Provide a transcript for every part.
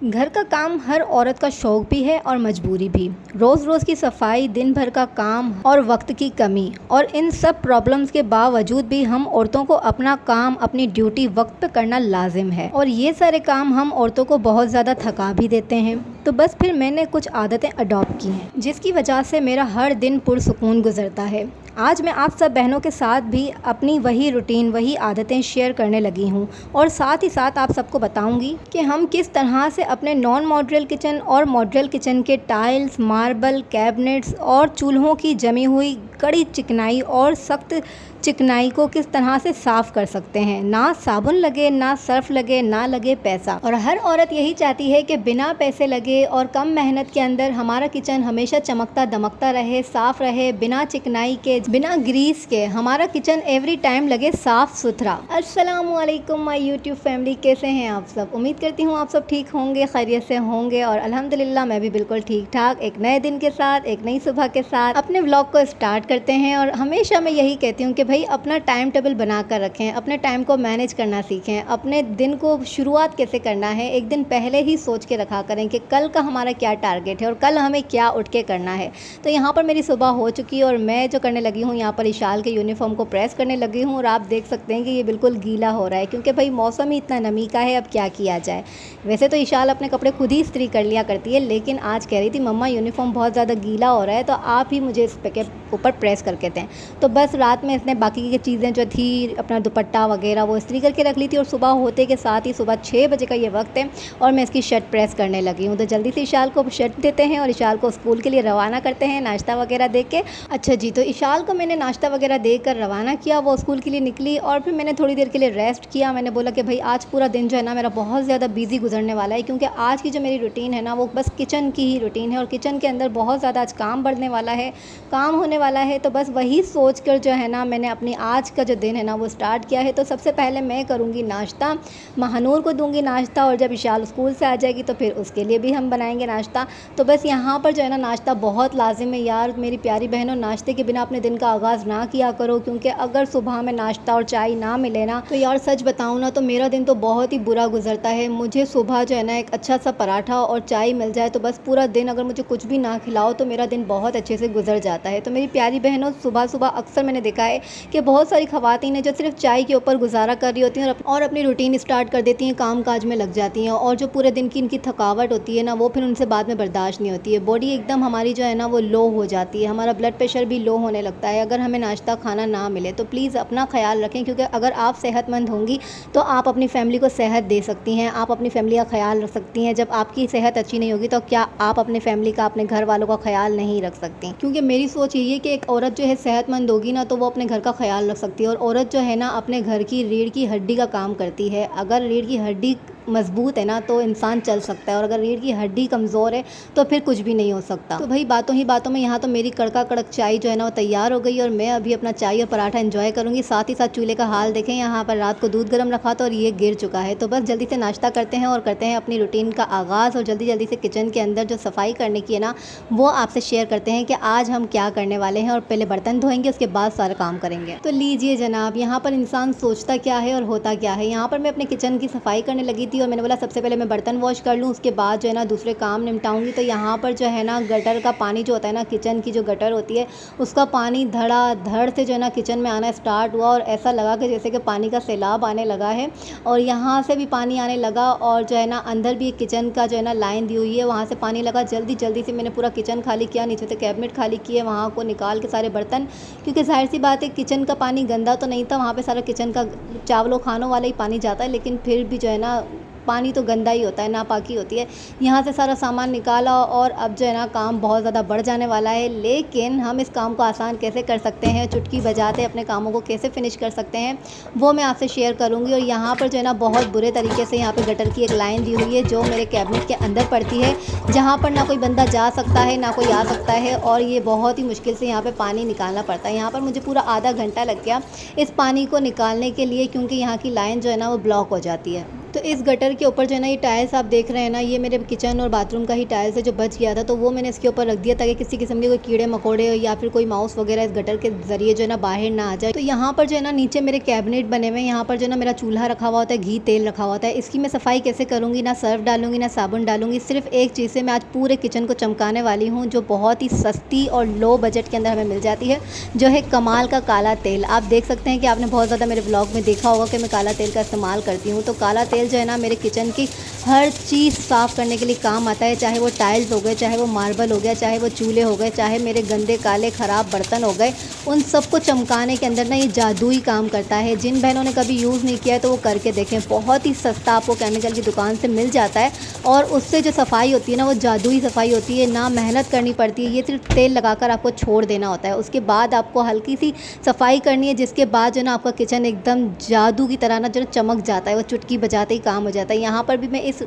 घर का काम हर औरत का शौक भी है और मजबूरी भी। रोज़ रोज़ की सफाई, दिन भर का काम और वक्त की कमी और इन सब प्रॉब्लम्स के बावजूद भी हम औरतों को अपना काम, अपनी ड्यूटी वक्त पे करना लाजिम है और ये सारे काम हम औरतों को बहुत ज़्यादा थका भी देते हैं। तो बस फिर मैंने कुछ आदतें अडॉप्ट की हैं जिसकी वजह से मेरा हर दिन पुरसुकून गुजरता है। आज मैं आप सब बहनों के साथ भी अपनी वही रूटीन, वही आदतें शेयर करने लगी हूँ और साथ ही साथ आप सबको बताऊंगी कि हम किस तरह से अपने नॉन मॉड्यूलर किचन और मॉड्यूलर किचन के टाइल्स, मार्बल, कैबिनेट्स और चूल्हों की जमी हुई कड़ी चिकनाई और सख्त चिकनाई को किस तरह से साफ़ कर सकते हैं। ना साबुन लगे, ना सर्फ लगे, ना लगे पैसा। और हर औरत यही चाहती है कि बिना पैसे लगे और कम मेहनत के अंदर हमारा किचन हमेशा चमकता दमकता रहे, साफ़ रहे, बिना चिकनाई के, बिना ग्रीस के हमारा किचन एवरी टाइम लगे साफ़ सुथरा। अस्सलामुअलैकुम माय यूट्यूब फैमिली, कैसे हैं आप सब? उम्मीद करती हूँ आप सब ठीक होंगे, खैरियत से होंगे और अल्हम्दुलिल्लाह मैं भी बिल्कुल ठीक ठाक। एक नए दिन के साथ, एक नई सुबह के साथ अपने व्लॉग को स्टार्ट करते हैं। और हमेशा मैं यही कहती हूँ कि भाई अपना टाइम टेबल बना कर रखें, अपने टाइम को मैनेज करना सीखें, अपने दिन को शुरुआत कैसे करना है एक दिन पहले ही सोच के रखा करें कि कल का हमारा क्या टारगेट है और कल हमें क्या उठ के करना है। तो यहाँ पर मेरी सुबह हो चुकी है और मैं जो करने लगी हूँ यहाँ पर इशाल के यूनिफॉर्म को प्रेस करने लगी हूँ और आप देख सकते हैं कि ये बिल्कुल गीला हो रहा है क्योंकि भाई मौसम ही इतना नमी का है, अब क्या किया जाए। वैसे तो इशाल अपने कपड़े खुद ही इस्त्री कर लिया करती है, लेकिन आज कह रही थी मम्मा यूनिफॉर्म बहुत ज़्यादा गीला हो रहा है तो आप ही मुझे इस पे के ऊपर प्रेस करके दें। तो बस रात में इसने बाकी की चीज़ें जो थी, अपना दुपट्टा वगैरह वो इस्त्री करके रख ली थी और सुबह होते के साथ ही सुबह 6 बजे का ये वक्त है और मैं इसकी शर्ट प्रेस करने लगी हूँ। तो जल्दी से इशाल को शर्ट देते हैं और इशाल को स्कूल के लिए रवाना करते हैं नाश्ता वगैरह दे के। अच्छा जी, तो इशाल को मैंने नाश्ता वगैरह देकर रवाना किया, वो स्कूल के लिए निकली और फिर मैंने थोड़ी देर के लिए रेस्ट किया। मैंने बोला कि भाई आज पूरा दिन जो है ना मेरा बहुत ज़्यादा बिजी गुजरने वाला है क्योंकि आज की जो मेरी रूटीन है ना वो बस किचन की ही रूटीन है और किचन के अंदर बहुत ज़्यादा आज काम बढ़ने वाला है, काम होने वाला है। तो बस वही सोच कर जो है ना मैंने अपनी आज का जो दिन है ना वो स्टार्ट किया है। तो सबसे पहले मैं करूँगी नाश्ता, महानूर को दूँगी नाश्ता और जब इशाल स्कूल से आ जाएगी तो फिर उसके लिए भी हम बनाएंगे नाश्ता। तो बस यहाँ पर जो है ना नाश्ता बहुत लाजिम है यार मेरी प्यारी बहनों, नाश्ते के बिना अपने दिन का आगाज़ ना किया करो क्योंकि अगर सुबह में नाश्ता और चाय ना मिले ना तो यार सच बताऊँ ना तो मेरा दिन तो बहुत ही बुरा गुजरता है। मुझे सुबह जो है ना एक अच्छा सा पराठा और चाय मिल जाए तो बस पूरा दिन, अगर मुझे कुछ भी ना खिलाओ तो मेरा दिन बहुत अच्छे से गुजर जाता है। तो मेरी प्यारी बहनों, सुबह सुबह अक्सर मैंने देखा है कि बहुत सारी ख़वातीन हैं जो सिर्फ चाय के ऊपर गुजारा कर रही होती हैं और अपनी रूटीन स्टार्ट कर देती हैं, काम काज में लग जाती हैं और जो पूरे दिन की इनकी थकावट होती है ना वो फिर उनसे बाद में बर्दाश्त नहीं होती है। बॉडी एकदम हमारी जो है ना वो लो हो जाती है, हमारा ब्लड प्रेशर भी लो होने लगता है अगर हमें नाश्ता खाना ना मिले। तो प्लीज़ अपना ख्याल रखें क्योंकि अगर आप सेहतमंद होंगी तो आप अपनी फैमिली को सेहत दे सकती हैं, आप अपनी फैमिली का ख्याल रख सकती हैं। जब आपकी सेहत अच्छी नहीं होगी तो क्या आप अपने फैमिली का, अपने घर वालों का ख्याल नहीं रख सकती? क्योंकि मेरी सोच यही है कि एक औरत जो है सेहतमंद होगी ना तो वो अपने घर का ख्याल रख सकती है और औरत जो है ना अपने घर की रीढ़ की हड्डी का काम करती है। अगर रीढ़ की हड्डी मजबूत है ना तो इंसान चल सकता है और अगर रीढ़ की हड्डी कमज़ोर है तो फिर कुछ भी नहीं हो सकता। तो भाई बातों ही बातों में यहाँ तो मेरी कड़का कड़क चाय जो है ना वो तैयार हो गई और मैं अभी अपना चाय और पराठा एंजॉय करूँगी। साथ ही साथ चूल्हे का हाल देखें, यहाँ पर रात को दूध गर्म रखा था और ये गिर चुका है। तो बस जल्दी से नाश्ता करते हैं और करते हैं अपनी रूटीन का आगाज़ और जल्दी जल्दी से किचन के अंदर जो सफाई करने की है ना वो आपसे शेयर करते हैं कि आज हम क्या करने वाले हैं। और पहले बर्तन धोएंगे, उसके बाद सारा काम करेंगे। तो लीजिए जनाब, यहाँ पर इंसान सोचता क्या है और होता क्या है। यहाँ पर मैं अपने किचन की सफाई करने लगी थी और मैंने बोला सबसे पहले मैं बर्तन वॉश कर लूँ, उसके बाद जो है ना दूसरे काम निपटाऊंगी। तो यहाँ पर जो है ना गटर का पानी जो होता है ना, किचन की जो गटर होती है उसका पानी धड़ाधड़ से जो है ना किचन में आना स्टार्ट हुआ और ऐसा लगा कि जैसे कि पानी का सैलाब आने लगा है और यहाँ से भी पानी आने लगा और जो है ना अंदर भी एक किचन का जो है ना लाइन दी हुई है, वहाँ से पानी लगा। जल्दी जल्दी से मैंने पूरा किचन खाली किया, नीचे से कैबिनेट खाली किए, वहाँ को निकाल के सारे बर्तन, क्योंकि जाहिर सी बात है किचन का पानी गंदा तो नहीं था, वहाँ पे सारा किचन का चावलों खानों वाला ही पानी जाता है, लेकिन फिर भी जो है ना पानी तो गंदा ही होता है, नापाकी होती है। यहाँ से सारा सामान निकाला और अब जो है ना काम बहुत ज़्यादा बढ़ जाने वाला है, लेकिन हम इस काम को आसान कैसे कर सकते हैं, चुटकी बजाते अपने कामों को कैसे फिनिश कर सकते हैं वो मैं आपसे शेयर करूँगी। और यहाँ पर जो है ना बहुत बुरे तरीके से यहाँ पर गटर की एक लाइन दी हुई है जो मेरे कैबिनेट के अंदर पड़ती है, जहाँ पर ना कोई बंदा जा सकता है ना कोई आ सकता है और ये बहुत ही मुश्किल से यहाँ पर पानी निकालना पड़ता है। यहाँ पर मुझे पूरा आधा घंटा लग गया इस पानी को निकालने के लिए क्योंकि यहाँ की लाइन जो है ना वो ब्लॉक हो जाती है। तो इस गटर के ऊपर जो है ना ये टाइल्स आप देख रहे हैं ना, ये मेरे किचन और बाथरूम का ही टाइल्स है जो बच गया था, तो वो मैंने इसके ऊपर रख दिया ताकि किसी किस्म के कोई कीड़े मकोड़े या फिर कोई माउस वगैरह इस गटर के ज़रिए जो है ना बाहर ना आ जाए। तो यहाँ पर जो है ना नीचे मेरे कैबिनेट बने हुए हैं, यहाँ पर जो है ना मेरा चूल्हा रखा हुआ होता है, घी तेल रखा हुआ होता है। इसकी मैं सफाई कैसे करूँगी, ना सर्फ डालूंगी ना साबुन डालूंगी, सिर्फ एक चीज़ से मैं आज पूरे किचन को चमकाने वाली हूँ जो बहुत ही सस्ती और लो बजट के अंदर हमें मिल जाती है, जो है कमाल का काला तेल। आप देख सकते हैं कि आपने बहुत ज़्यादा मेरे ब्लॉग में देखा होगा कि मैं काला तेल का इस्तेमाल करती हूँ। तो काला तेल जो है ना मेरे किचन की हर चीज़ साफ़ करने के लिए काम आता है, चाहे वो टाइल्स हो गए, चाहे वो मार्बल हो गया, चाहे वो चूल्हे हो गए, चाहे मेरे गंदे काले ख़राब बर्तन हो गए, उन सबको चमकाने के अंदर ना ये जादुई काम करता है। जिन बहनों ने कभी यूज़ नहीं किया है तो वो करके देखें, बहुत ही सस्ता आपको केमिकल की दुकान से मिल जाता है और उससे जो सफाई होती है ना वो जादुई सफाई होती है, ना मेहनत करनी पड़ती है, ये सिर्फ तेल लगाकर आपको छोड़ देना होता है। उसके बाद आपको हल्की सी सफाई करनी है, जिसके बाद जो ना आपका किचन एकदम जादू की तरह ना जो चमक जाता है, वो चुटकी बजाते ही काम हो जाता है। यहाँ पर भी मैं इस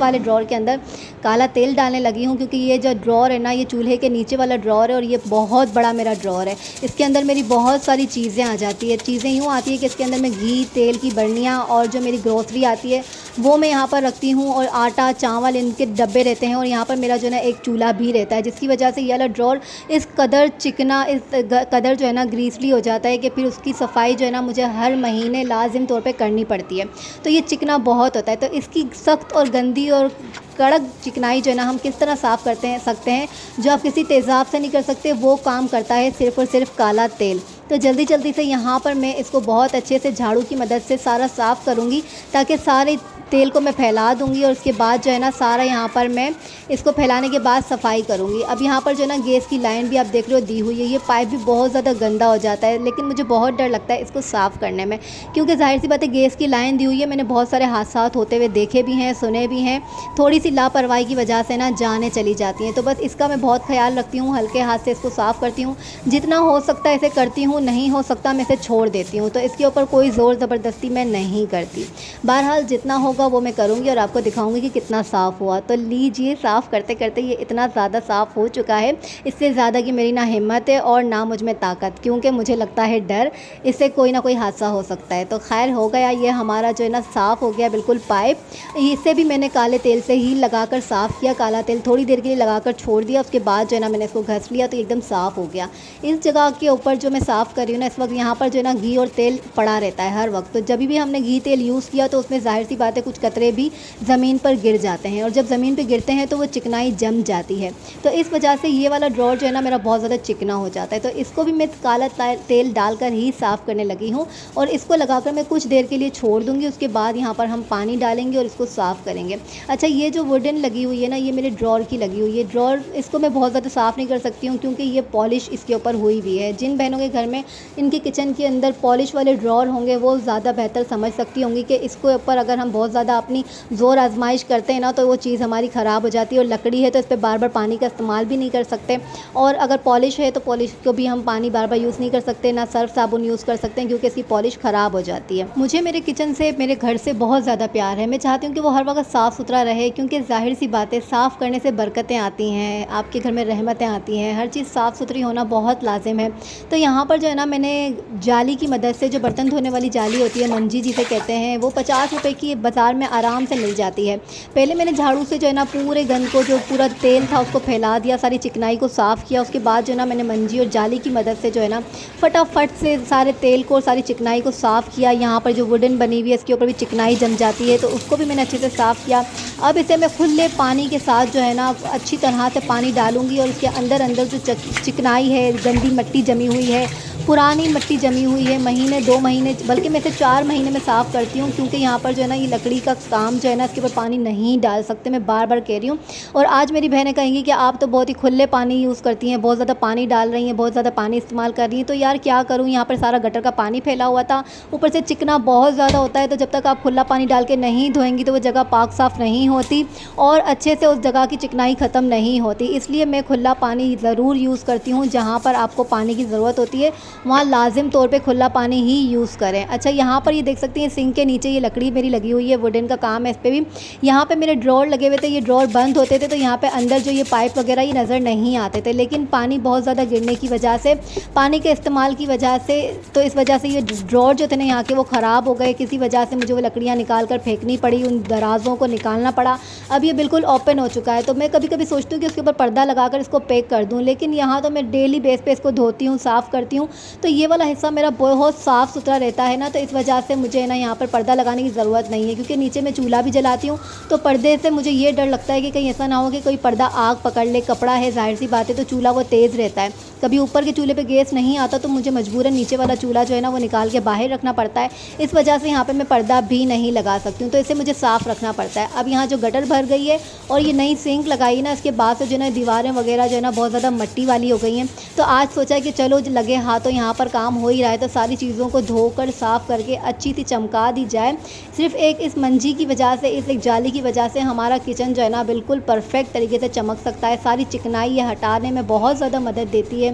वाले ड्रॉर के अंदर काला तेल डालने लगी हूँ, क्योंकि ये जो ड्रॉर है ना ये चूल्हे के नीचे वाला ड्रॉर है और ये बहुत बड़ा मेरा ड्रॉर है। इसके अंदर मेरी बहुत सारी चीज़ें आ जाती है। चीज़ें यूँ आती है कि इसके अंदर मैं घी तेल की बर्नियाँ और जो मेरी ग्रोसरी आती है वो मैं यहाँ पर रखती हूँ, और आटा चावल इनके डब्बे रहते हैं, और यहाँ पर मेरा जो है ना एक चूल्हा भी रहता है, जिसकी वजह से ये वाला ड्रॉर इस कदर चिकना, इस कदर जो है ना ग्रीसली हो जाता है कि फिर उसकी सफाई जो है ना मुझे हर महीने लाजिम तौर पे करनी पड़ती है। तो ये चिकना बहुत होता है, तो इसकी सख्त और गंदी और कड़क चिकनाई जो है ना हम किस तरह साफ़ सकते हैं, जो आप किसी तेज़ाब से नहीं कर सकते, वो काम करता है सिर्फ़ और सिर्फ काला तेल। तो जल्दी जल्दी से यहाँ पर मैं इसको बहुत अच्छे से झाड़ू की मदद से सारा साफ़ करूँगी, ताकि सारे तेल को मैं फैला दूँगी और उसके बाद जो है ना सारा यहाँ पर मैं इसको फैलाने के बाद सफाई करूँगी। अब यहाँ पर जो है ना गैस की लाइन भी आप देख रहे हो दी हुई है, ये पाइप भी बहुत ज़्यादा गंदा हो जाता है, लेकिन मुझे बहुत डर लगता है इसको साफ़ करने में, क्योंकि ज़ाहिर सी बात है गैस की लाइन दी हुई है, मैंने बहुत सारे हादसात होते हुए देखे भी हैं, सुने भी हैं, थोड़ी सी लापरवाही की वजह से ना जानें चली जाती हैं। तो बस इसका मैं बहुत ख्याल रखती हूँ, हल्के हाथ से इसको साफ़ करती हूँ, जितना हो सकता है इसे करती हूँ, नहीं हो सकता मैं इसे छोड़ देती हूँ। तो इसके ऊपर कोई ज़ोर ज़बरदस्ती मैं नहीं करती, बहरहाल जितना होगा वो मैं करूँगी और आपको दिखाऊंगी कि कितना साफ़ हुआ। तो लीजिए, साफ़ करते करते ये इतना ज़्यादा साफ़ हो चुका है, इससे ज़्यादा की मेरी ना हिम्मत है और ना मुझ में ताकत, क्योंकि मुझे लगता है डर, इससे कोई ना कोई हादसा हो सकता है। तो खैर हो गया, ये हमारा जो है ना साफ़ हो गया बिल्कुल पाइप। इसे भी मैंने काले तेल से ही लगाकर साफ़ किया, काला तेल थोड़ी देर के लिए लगाकर छोड़ दिया, उसके बाद जो है ना मैंने इसको घस लिया तो एकदम साफ़ हो गया। इस जगह के ऊपर जो मैं साफ़ कर रही हूँ ना इस वक्त, यहाँ पर जो है ना घी और तेल पड़ा रहता है हर वक्त, तो जब भी हमने घी तेल यूज़ किया तो उसमें ज़ाहिर सी बात है कुछ कतरे भी ज़मीन पर गिर जाते हैं, और जब ज़मीन पर गिरते हैं तो वो चिकनाई जम जाती है। तो इस वजह से ये वाला ड्रॉर जो है ना मेरा बहुत ज़्यादा चिकना हो जाता है। तो इसको भी मैं काला तेल डालकर ही साफ़ करने लगी हूँ, और इसको लगाकर मैं कुछ देर के लिए छोड़ दूँगी, उसके बाद यहाँ पर हम पानी डालेंगे और इसको साफ़ करेंगे। अच्छा, ये जो वुडन लगी हुई है ना, ये मेरे ड्रॉर की लगी हुई है। ड्रॉर इसको मैं बहुत ज़्यादा साफ़ नहीं कर सकती हूँ, क्योंकि ये पॉलिश इसके ऊपर हुई भी है। जिन बहनों के घर में इनके किचन के अंदर पॉलिश वाले ड्रॉर होंगे वो ज़्यादा बेहतर समझ सकती होंगी कि इसको ऊपर अगर हम बहुत ज़्यादा अपनी ज़ोर आजमाइश करते हैं ना तो वो चीज़ हमारी ख़राब हो जाती है, और लकड़ी है तो इस पर बार बार पानी का इस्तेमाल भी नहीं कर सकते, और अगर पॉलिश है तो पॉलिश को भी हम पानी बार बार यूज़ नहीं कर सकते, ना सर्फ साबुन यूज़ कर सकते हैं, क्योंकि इसकी पॉलिश ख़राब हो जाती है। मुझे मेरे किचन से, मेरे घर से बहुत ज़्यादा प्यार है। मैं चाहती हूँ कि वो हर वक्त साफ़ सुथरा रहे, क्योंकि ज़ाहिर सी बात है साफ़ करने से बरकतें आती हैं, आपके घर में रहमतें आती हैं, हर चीज़ साफ़ सुथरी होना बहुत लाजिम है। तो यहाँ पर जो है ना मैंने जाली की मदद से, जो बर्तन धोने वाली जाली होती है, मंजी जिसे कहते हैं, वो 50 रुपए की बाज़ार में आराम से मिल जाती है। पहले मैंने झाड़ू से जो है ना पूरे गंद को, जो पूरा तेल था उसको फैला दिया, सारी चिकनाई को साफ़ किया। उसके बाद जो है ना मैंने मंजी और जाली की मदद से जो है ना फटाफट से सारे तेल को और सारी चिकनाई को साफ़ किया। यहाँ पर जो वुडन बनी हुई है इसके ऊपर भी चिकनाई जम जाती है, तो उसको भी मैंने अच्छे से साफ़ किया। अब इसे मैं खुले पानी के साथ जो है ना अच्छी तरह से पानी डालूँगी, और इसके अंदर अंदर जो चिकनाई है, गंदी मिट्टी जमी हुई है, पुरानी मिट्टी जमी हुई है, महीने 2 महीने, बल्कि मैं इसे 4 महीने में साफ़ करती हूँ, क्योंकि यहाँ पर जो है ना ये लकड़ी का काम जो है ना इसके ऊपर पानी नहीं डाल सकते, मैं बार बार कह रही हूँ। और आज मेरी बहनें कहेंगी कि आप तो बहुत ही खुले पानी यूज़ करती हैं, बहुत ज़्यादा पानी डाल रही हैं, बहुत ज़्यादा पानी इस्तेमाल कर रही हैं। तो यार क्या करूँ, यहाँ पर सारा गटर का पानी फैला हुआ था, ऊपर से चिकना बहुत ज़्यादा होता है, तो जब तक आप खुला पानी डाल के नहीं धोएंगी तो वो जगह पाक साफ़ नहीं होती और अच्छे से उस जगह की चिकनाई ख़त्म नहीं होती। इसलिए मैं खुला पानी ज़रूर यूज़ करती हूँ, जहाँ पर आपको पानी की ज़रूरत होती है वहाँ लाजिम तौर पे खुला पानी ही यूज़ करें। अच्छा, यहाँ पर ये देख सकती हैं सिंक के नीचे ये लकड़ी मेरी लगी हुई है, वुडन का काम है इस पर भी। यहाँ पे मेरे ड्रॉर लगे हुए थे, ये ड्रॉर बंद होते थे तो यहाँ पे अंदर जो ये पाइप वगैरह ये नज़र नहीं आते थे, लेकिन पानी बहुत ज़्यादा गिरने की वजह से, पानी के इस्तेमाल की वजह से, तो इस वजह से ये ड्रॉर जो थे ना यहाँ के वो ख़राब हो गए। किसी वजह से मुझे वो लकड़ियाँ निकाल कर फेंकनी पड़ी, उन दराज़ों को निकालना पड़ा। अब ये बिल्कुल ओपन हो चुका है, तो मैं कभी कभी सोचती हूँ कि उसके ऊपर पर्दा लगाकर इसको पैक कर दूँ, लेकिन यहाँ तो मैं डेली बेस पे इसको धोती हूँ, साफ़ करती हूँ, तो ये वाला हिस्सा मेरा बहुत साफ़ सुथरा रहता है ना, तो इस वजह से मुझे ना यहाँ पर पर्दा लगाने की ज़रूरत नहीं है। क्योंकि नीचे मैं चूल्हा भी जलाती हूँ, तो पर्दे से मुझे ये डर लगता है कि कहीं ऐसा ना हो कि कोई पर्दा आग पकड़ ले। कपड़ा है, जाहिर सी बात है, तो चूल्हा वो तेज़ रहता है। कभी ऊपर के चूल्हे पे गैस नहीं आता तो मुझे मजबूरन नीचे वाला चूल्हा जो है ना वो निकाल के बाहर रखना पड़ता है। इस वजह से यहाँ पे मैं पर्दा भी नहीं लगा सकती हूँ, तो इसे मुझे साफ़ रखना पड़ता है। अब यहाँ जो गटर भर गई है और ये नई सिंक लगाई ना, इसके बाद से जो है दीवारें वगैरह जो है ना बहुत ज़्यादा मट्टी वाली हो गई हैं। तो आज सोचा कि चलो लगे हाथों यहाँ पर काम हो ही रहा है, तो सारी चीज़ों को धोकर साफ़ करके अच्छी सी चमका दी जाए। सिर्फ एक इस मंजी की वजह से, इस एक जाली की वजह से हमारा किचन जो है ना बिल्कुल परफेक्ट तरीके से चमक सकता है। सारी चिकनाई ये हटाने में बहुत ज़्यादा मदद देती है।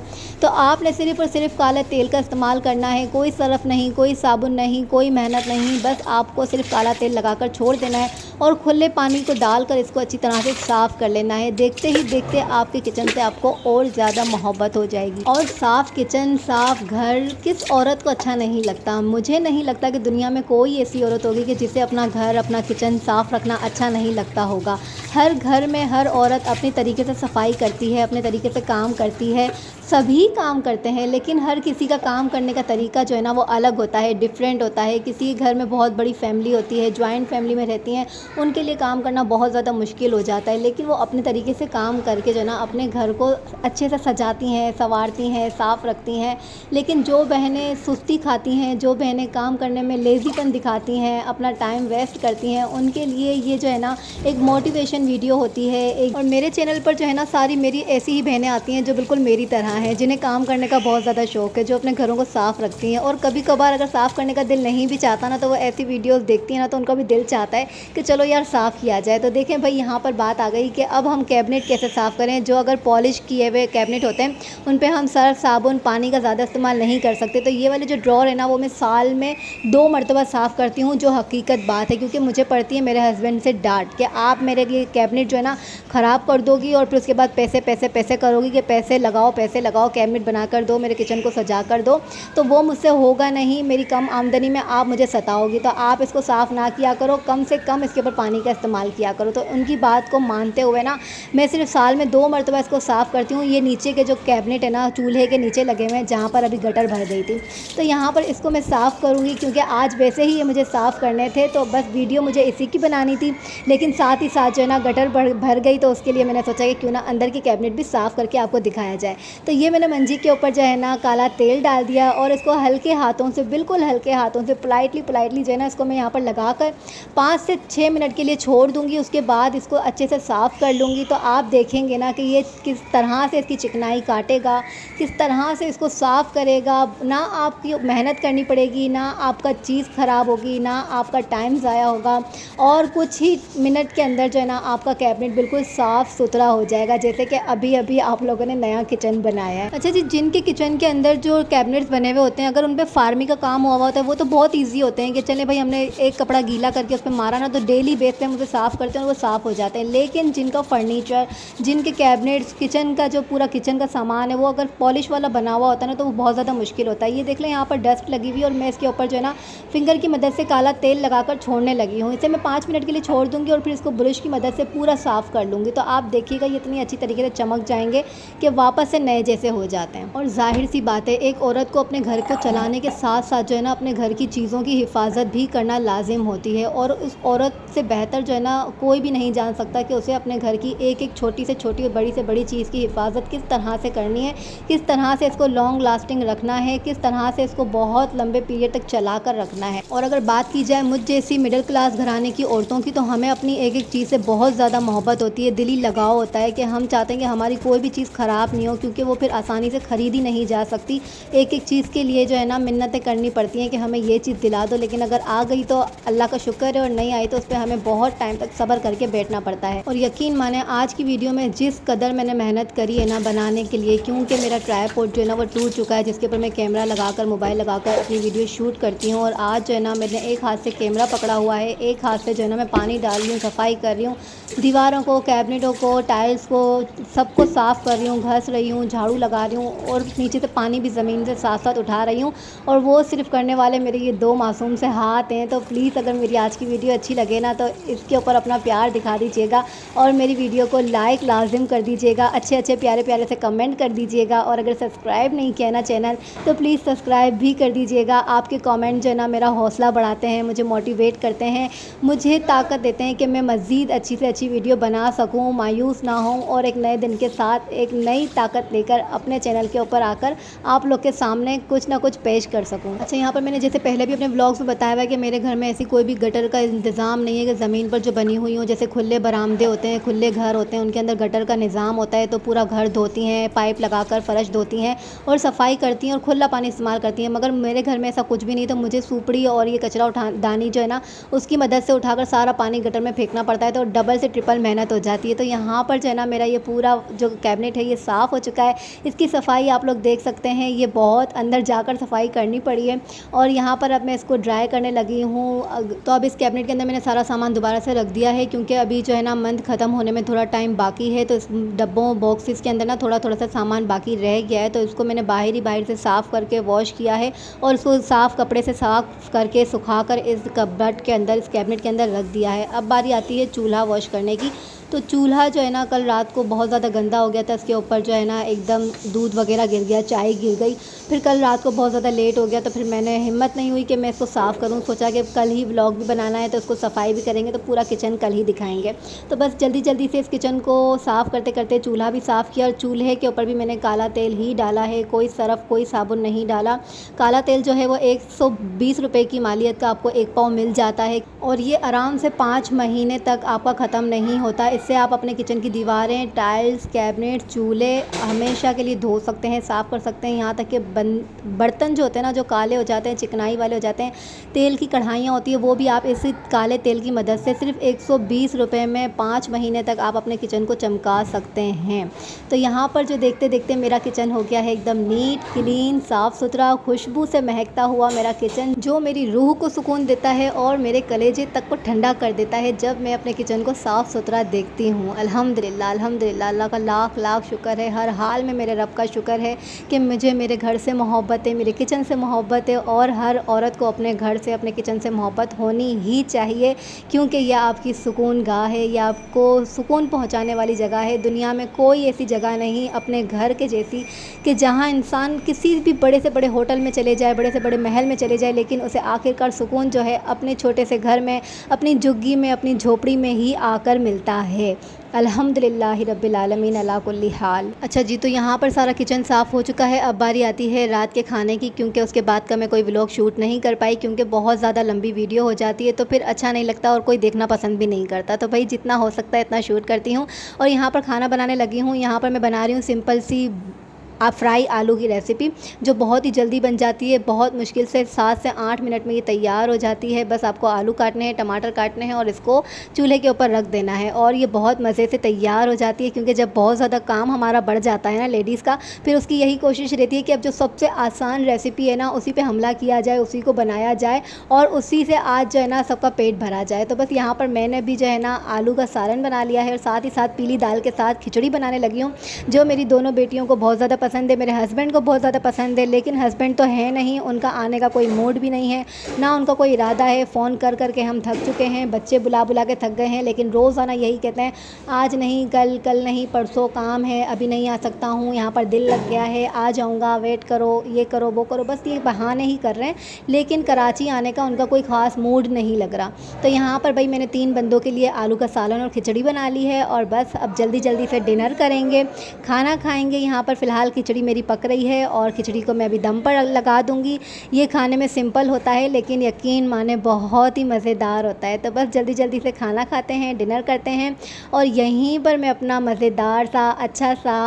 तो आपने सिर्फ और सिर्फ काला तेल का इस्तेमाल करना है, कोई सरफ नहीं, कोई साबुन नहीं, कोई मेहनत नहीं, बस आपको सिर्फ काला तेल लगाकर छोड़ देना है और खुले पानी को डालकर इसको अच्छी तरह से साफ़ कर लेना है। देखते ही देखते आपके किचन से आपको और ज़्यादा मोहब्बत हो जाएगी। और साफ़ किचन, साफ़ घर किस औरत को अच्छा नहीं लगता। मुझे नहीं लगता कि दुनिया में कोई ऐसी औरत होगी कि जिसे अपना घर, अपना किचन साफ़ रखना अच्छा नहीं लगता होगा। हर घर में हर औरत अपने तरीके से सफाई करती है, अपने तरीके से काम करती है। सभी काम करते हैं, लेकिन हर किसी का काम करने का तरीका जो है ना वो अलग होता है, डिफरेंट होता है। किसी के घर में बहुत बड़ी फैमिली होती है, जॉइंट फैमिली में रहती हैं, उनके लिए काम करना बहुत ज़्यादा मुश्किल हो जाता है, लेकिन वो अपने तरीके से काम करके जो है ना अपने घर को अच्छे से सजाती हैं, संवारती हैं, साफ़ रखती हैं। लेकिन जो बहनें सुस्ती खाती हैं, जो बहनें काम करने में लेज़ीपन दिखाती हैं, अपना टाइम वेस्ट करती हैं, उनके लिए ये जो है ना एक मोटिवेशन वीडियो होती है एक। और मेरे चैनल पर जो है ना सारी मेरी ऐसी ही बहनें आती हैं जो बिल्कुल मेरी तरह हैं, जिन्हें काम करने का बहुत ज़्यादा शौक़ है, जो अपने घरों को साफ़ रखती हैं। और कभी कभार अगर साफ़ करने का दिल नहीं भी चाहता ना, तो वो ऐसी वीडियोस देखती हैं ना, तो उनका भी दिल चाहता है कि चलो यार साफ़ किया जाए। तो देखें भाई, यहाँ पर बात आ गई कि अब हम कैबिनेट कैसे साफ़ करें। जो अगर पॉलिश किए हुए कैबिनेट होते हैं उन पर हम सर्फ, साबुन, पानी का ज़्यादा इस्तेमाल नहीं कर सकते। तो ये वाले जो ड्रॉर है ना वो मैं साल में 2 मरतबा साफ़ करती हूँ, जो हकीकत बात है, क्योंकि मुझे पड़ती है मेरे हस्बैंड से डांट कि आप मेरे लिए कैबिनेट जो है ना ख़राब कर दोगी और फिर उसके बाद पैसे पैसे पैसे करोगी कि पैसे लगाओ कैबिनेट बना कर दो, मेरे किचन को सजा कर दो। तो वो मुझसे होगा नहीं। मेरी कम आमदनी में आप मुझे सताओगी, तो आप इसको साफ़ ना किया करो, कम से कम इसके ऊपर पानी का इस्तेमाल किया करो। तो उनकी बात को मानते हुए ना मैं सिर्फ साल में 2 मरतबा इसको साफ़ करती हूँ। ये नीचे के जो कैबिनेट है ना चूल्हे के नीचे लगे हुए हैं, जहाँ पर अभी गटर भर गई थी, तो यहाँ पर इसको मैं साफ़ करूँगी, क्योंकि आज वैसे ही ये मुझे साफ़ करने थे, तो बस वीडियो मुझे इसी की बनानी थी। लेकिन साथ ही साथ जो है ना गटर भर गई, तो उसके लिए मैंने सोचा कि क्यों ना अंदर की कैबिनेट भी साफ़ करके आपको दिखाया जाए। तो ये मैंने मंजी के ऊपर जो है ना काला तेल डाल दिया और इसको हल्के हाथों से, बिल्कुल हल्के हाथों से पोलाइटली जो है ना इसको मैं यहाँ पर लगाकर 5 से 6 मिनट के लिए छोड़ दूँगी। उसके बाद इसको अच्छे से साफ़ कर लूँगी। तो आप देखेंगे ना कि ये किस तरह से इसकी चिकनाई काटेगा, किस तरह से इसको साफ़ करेगा। ना आपकी मेहनत करनी पड़ेगी, ना आपका चीज़ ख़राब होगी, ना आपका टाइम ज़ाया होगा, और कुछ ही मिनट के अंदर जो है ना आपका कैबिनेट बिल्कुल साफ़ सुथरा हो जाएगा, जैसे कि अभी अभी आप लोगों ने नया किचन बनाया है। अच्छा जी, जिनके किचन के अंदर जो कैबिनेट्स बने हुए होते हैं, अगर उन पे फार्मी का काम हुआ होता है, वो तो बहुत ईजी होते हैं कि चले भाई हमने एक कपड़ा गीला करके उस पर मारा ना, तो डेली बेस पे हम उसे साफ़ करते हैं और वो साफ़ हो जाते हैं। लेकिन जिनका फर्नीचर, जिनके कैबिनेट्स, किचन का जो पूरा किचन का सामान है, वो अगर पॉलिश वाला बना हुआ होता है ना, तो वो बहुत ज़्यादा मुश्किल होता है। ये देख लें, यहाँ पर डस्ट लगी हुई और मैं इसके ऊपर जो है ना फिंगर की मदद से काला तेल लगाकर छोड़ने लगी हूँ। इसे मैं 5 मिनट के लिए छोड़ दूँगी और फिर इसको ब्रश की मदद से पूरा साफ़ कर लूँगी। तो आप देखिएगा ये इतनी अच्छी तरीके से चमक जाएंगे कि वापस से नए जैसे हो जाते हैं। और जाहिर सी बात है, एक औरत को अपने घर को चलाने के साथ साथ जो है ना अपने घर की चीज़ों की हिफाजत भी करना लाजिम होती है। और उस औरत से बेहतर जो है ना कोई भी नहीं जान सकता कि उसे अपने घर की एक एक छोटी से छोटी और बड़ी से बड़ी चीज़ की हिफाजत किस तरह से करनी है, किस तरह से इसको लॉन्ग लास्टिंग रखना है, किस तरह से इसको बहुत लंबे पीरियड तक चला कर रखना है। और अगर बात की जाए मुझ जैसी मिडिल क्लास घराने की औरतों की, तो हमें अपनी एक एक चीज़ से बहुत ज़्यादा मोहब्बत होती है, दिली लगाव होता है कि हम चाहते हैं कि हमारी कोई भी चीज़ ख़राब नहीं हो, क्योंकि वो फिर आसानी से ख़रीदी नहीं जा सकती। एक एक चीज़ के लिए जो है ना मिन्नतें करनी पड़ती हैं कि हमें ये चीज़ दिला दो, लेकिन अगर आ गई तो अल्लाह का शुक्र है, और नहीं आई तो उस पर हमें बहुत टाइम तक सब्र करके बैठना पड़ता है। और यकीन माने आज की वीडियो में जिस कदर मैंने मेहनत करी है ना बनाने के लिए, क्योंकि मेरा ट्राइपॉड जो है ना वो टूट चुका है, जिसके ऊपर मैं कैमरा लगाकर मोबाइल लगाकर अपनी वीडियो शूट करती हूँ। और आज जो है ना मैंने एक हाथ से कैमरा पकड़ा हुआ है, एक हाथ से जो है ना मैं पानी डाल रही हूँ, सफाई कर रही हूँ, दीवारों को, कैबिनेटों को, टाइल्स को, सबको साफ़ कर रही हूँ, घस रही हूँ, झाड़ू लगा रही हूँ, और नीचे से पानी भी ज़मीन से साथ साथ उठा रही हूँ। और वो सिर्फ करने वाले मेरे ये 2 मासूम से हाथ हैं। तो प्लीज़ अगर मेरी आज की वीडियो अच्छी लगे ना तो इसके ऊपर अपना प्यार दिखा दीजिएगा, और मेरी वीडियो को लाइक लाजिम कर दीजिएगा, अच्छे अच्छे प्यारे प्यारे से कमेंट कर दीजिएगा, और अगर सब्सक्राइब नहीं किया ना चैनल तो प्लीज़ सब्सक्राइब भी कर दीजिएगा। आपके कमेंट जो है ना मेरा हौसला बढ़ाते हैं, मुझे मोटिवेट करते हैं, मुझे ताकत देते हैं कि मैं मज़ीद अच्छी से अच्छी वीडियो बना सकूं, मायूस ना हूं, और एक नए दिन के साथ एक नई ताकत लेकर अपने चैनल के ऊपर आकर आप लोग के सामने कुछ ना कुछ पेश कर सकूं। अच्छा, यहाँ पर मैंने जैसे पहले भी अपने व्लॉग्स में बताया हुआ है कि मेरे घर में ऐसी कोई भी गटर का इंतज़ाम नहीं है कि ज़मीन पर जो बनी हुई हो, जैसे खुले बरामदे होते हैं, खुले घर होते हैं, उनके अंदर गटर का निज़ाम होता है, तो पूरा घर धोती हैं, पाइप लगाकर फ़र्श धोती हैं और सफाई करती हैं और खुला पानी इस्तेमाल करती हैं। मगर मेरे घर में ऐसा कुछ भी नहीं, तो मुझे सुपड़ी और ये कचरा दानी जो है ना उसकी मदद से उठाकर सारा पानी गटर में फेंकना पड़ता है, तो डबल से ट्रिपल मेहनत हो जाती है। तो यहाँ पर जो है ना मेरा ये पूरा जो कैबिनेट है ये साफ़ हो चुका है। इसकी सफाई आप लोग देख सकते हैं, ये बहुत अंदर जाकर सफाई करनी पड़ी है। और यहाँ पर अब मैं इसको ड्राई करने लगी हूँ। तो अब इस कैबिनेट के अंदर मैंने सारा सामान दोबारा से रख दिया है, क्योंकि अभी जो है ना मंथ ख़त्म होने में थोड़ा टाइम बाकी है, तो इस डब्बों बॉक्सेस के अंदर ना थोड़ा थोड़ा सा सामान बाकी रह गया है। तो इसको मैंने बाहर से साफ़ करके वॉश किया है, और इसको साफ़ कपड़े से साफ़ करके सुखाकर इस कबर्ड के अंदर, इस कैबिनेट के अंदर रख दिया है। अब बारी आती है चूल्हा वॉश करने की। तो चूल्हा जो है ना कल रात को बहुत ज़्यादा गंदा हो गया था, इसके ऊपर जो है ना एकदम दूध वगैरह गिर गया, चाय गिर गई। फिर कल रात को बहुत ज़्यादा लेट हो गया, तो फिर मैंने हिम्मत नहीं हुई कि मैं इसको साफ़ करूं। सोचा कि कल ही व्लॉग भी बनाना है तो उसको सफाई भी करेंगे, तो पूरा किचन कल ही दिखाएंगे। तो बस जल्दी जल्दी से इस किचन को साफ़ करते करते चूल्हा भी साफ़ किया, और चूल्हे के ऊपर भी मैंने काला तेल ही डाला है, कोई सरफ़ कोई साबुन नहीं डाला। काला तेल जो है वो 120 रुपये की मालियत का आपको 1 पाव मिल जाता है, और ये आराम से 5 महीने तक आपका ख़त्म नहीं होता। इससे आप अपने किचन की दीवारें, टाइल्स, कैबिनेट, चूल्हे हमेशा के लिए धो सकते हैं, साफ़ कर सकते हैं। यहाँ तक कि बर्तन जो होते हैं ना, जो काले हो जाते हैं, चिकनाई वाले हो जाते हैं, तेल की कढ़ाइयाँ होती है, वो भी आप इसी काले तेल की मदद से सिर्फ 120 रुपये में 5 महीने तक आप अपने किचन को चमका सकते हैं। तो यहाँ पर जो देखते देखते मेरा किचन हो गया है एकदम नीट, क्लीन, साफ़ सुथरा, खुशबू से महकता हुआ मेरा किचन, जो मेरी रूह को सुकून देता है और मेरे कलेजे तक को ठंडा कर देता है जब मैं अपने किचन को साफ़ सुथरा देखती हूँ। अल्हम्दुलिल्लाह, अल्हम्दुलिल्लाह, अल्लाह का लाख लाख शुक्र है, हर हाल में मेरे रब का शुक्र है कि मुझे मेरे घर से मोहब्बत है, मेरे किचन से मोहब्बत है, और हर औरत को अपने घर से, अपने किचन से मोहब्बत होनी ही चाहिए, क्योंकि यह आपकी सुकून गाह है, यह आपको सुकून पहुंचाने वाली जगह है। दुनिया में कोई ऐसी जगह नहीं अपने घर के जैसी कि जहां इंसान किसी भी बड़े से बड़े होटल में चले जाए, बड़े से बड़े महल में चले जाए, लेकिन उसे आखिरकार सुकून जो है अपने छोटे से घर में, अपनी झुग्गी में, अपनी झोपड़ी में ही आकर मिलता है। अल्हम्दुलिल्लाह रब्बिल आलमीन अला कुल्ली हाल। अच्छा जी, तो यहाँ पर सारा किचन साफ़ हो चुका है। अब बारी आती है रात के खाने की, क्योंकि उसके बाद का मैं कोई व्लॉग शूट नहीं कर पाई, क्योंकि बहुत ज़्यादा लंबी वीडियो हो जाती है, तो फिर अच्छा नहीं लगता और कोई देखना पसंद भी नहीं करता। तो भाई जितना हो सकता है इतना शूट करती हूँ। और यहाँ पर खाना बनाने लगी हूँ। यहाँ पर मैं बना रही हूँ सिंपल सी फ्राई आलू की रेसिपी, जो बहुत ही जल्दी बन जाती है, बहुत मुश्किल से 7 से 8 मिनट में ये तैयार हो जाती है। बस आपको आलू काटने हैं, टमाटर काटने हैं और इसको चूल्हे के ऊपर रख देना है, और ये बहुत मज़े से तैयार हो जाती है। क्योंकि जब बहुत ज़्यादा काम हमारा बढ़ जाता है ना लेडीज़ का, फिर उसकी यही कोशिश रहती है कि अब जो सबसे आसान रेसिपी है ना उसी पर हमला किया जाए, उसी को बनाया जाए, और उसी से आज जो है ना सबका पेट भरा जाए। तो बस यहाँ पर मैंने भी जो है ना आलू का सालन बना लिया है, और साथ ही साथ पीली दाल के साथ खिचड़ी बनाने लगी हूँ, जो मेरी दोनों बेटियों को बहुत ज़्यादा पसंद है, मेरे हस्बैंड को बहुत ज़्यादा पसंद है। लेकिन हस्बैंड तो है नहीं, उनका आने का कोई मूड भी नहीं है, ना उनका कोई इरादा है। फ़ोन कर कर के हम थक चुके हैं, बच्चे बुला बुला के थक गए हैं, लेकिन रोज़ाना यही कहते हैं आज नहीं, कल, कल नहीं, परसों काम है, अभी नहीं आ सकता हूँ, यहाँ पर दिल लग गया है, आ जाऊँगा, वेट करो, ये करो, वो करो, बस ये बहाने ही कर रहे हैं। लेकिन कराची आने का उनका कोई ख़ास मूड नहीं लग रहा। तो यहाँ पर भाई मैंने 3 बंदों के लिए आलू का सालन और खिचड़ी बना ली है, और बस अब जल्दी जल्दी से डिनर करेंगे, खाना खाएँगे। यहाँ पर फ़िलहाल खिचड़ी मेरी पक रही है और खिचड़ी को मैं अभी दम पर लगा दूँगी। ये खाने में सिंपल होता है लेकिन यकीन माने बहुत ही मज़ेदार होता है। तो बस जल्दी जल्दी से खाना खाते हैं, डिनर करते हैं और यहीं पर मैं अपना मज़ेदार सा अच्छा सा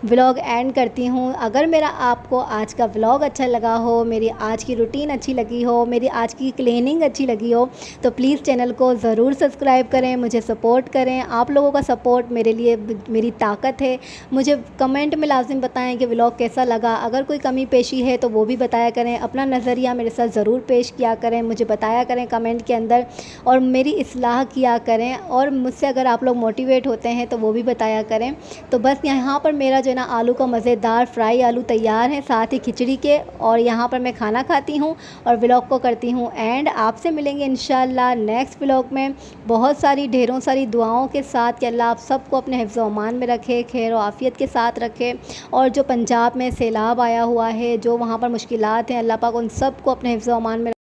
व्लॉग एंड करती हूँ। अगर मेरा आपको आज का व्लॉग अच्छा लगा हो, मेरी आज की रूटीन अच्छी लगी हो, मेरी आज की क्लीनिंग अच्छी लगी हो तो प्लीज़ चैनल को ज़रूर सब्सक्राइब करें, मुझे सपोर्ट करें। आप लोगों का सपोर्ट मेरे लिए मेरी ताकत है। मुझे कमेंट में लाज़िम बताएं कि व्लॉग कैसा लगा। अगर कोई कमी पेशी है तो वो भी बताया करें। अपना नज़रिया मेरे साथ ज़रूर पेश किया करें, मुझे बताया करें कमेंट के अंदर और मेरी इस्लाह किया करें। और मुझसे अगर आप लोग मोटिवेट होते हैं तो वो भी बताया करें। तो बस यहाँ पर मेरा जो है ना आलू का मज़ेदार फ्राई आलू तैयार है, साथ ही खिचड़ी के। और यहाँ पर मैं खाना खाती हूँ और व्लॉग को करती हूँ एंड। आपसे मिलेंगे इंशाल्लाह नेक्स्ट व्लॉग में बहुत सारी ढेरों सारी दुआओं के साथ कि अल्लाह आप सबको अपने हिफ्ज़ व अमान में रखे, खैर व आफ़ियत के साथ रखे। और जो पंजाब में सैलाब आया हुआ है, जो वहाँ पर मुश्किलात हैं, अल्लाह पाक उन सबको अपने हिफ्ज़ व अमान में